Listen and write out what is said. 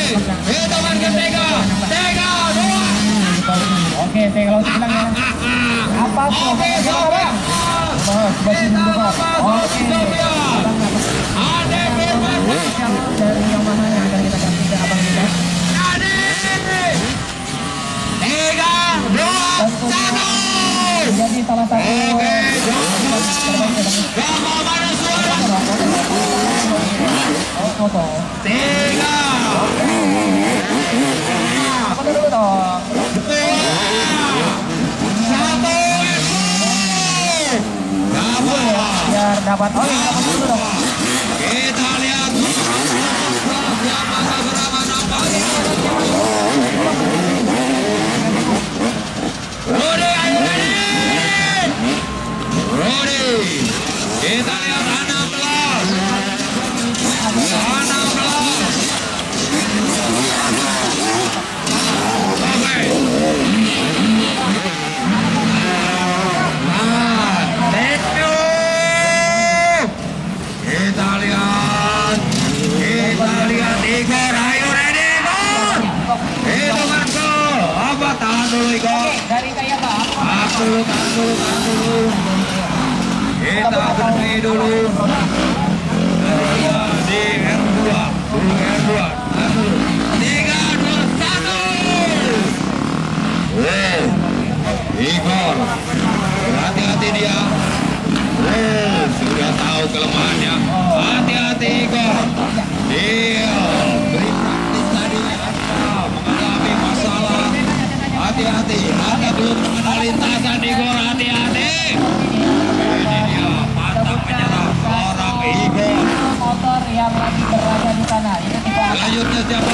hitungan ketiga, 3, 2. Oke, saya kalau bilang ya. Apa tuh? Oke, Sobat. Oke. Ada Firman Dari yang mana yang akan kita ganti ke abang kita? Ade. 3, 2, 1. Jadi salah satu. Oke, gambar mana suara? Foto. 3. Apa dulu dong? 2, 1. Biar dapat. Oh, dapat dulu dong. Kita lihat siapa beberapa nampaknya. Rudy, ayo Rudy. Kita lihat 16. 16. Oke. Thank you. Kita lihat Igor, ayo ready Igor. Hitungan ke apa, tahan dulu Igor. Dari kayak apa? Tahan dulu. Kita berhenti dulu. Di R2. 3, 2, 1. Igor, hati-hati dia. Sudah tahu kelemahannya. Hati-hati Igor. Dia beri praktis tadi mengalami masalah. Hati-hati belum mengenal lintasan Igor. Hati-hati. Ini dia mantap menyerang seorang Igor. Motor yang lagi berada di sana. Itu kita. Selanjutnya siapa?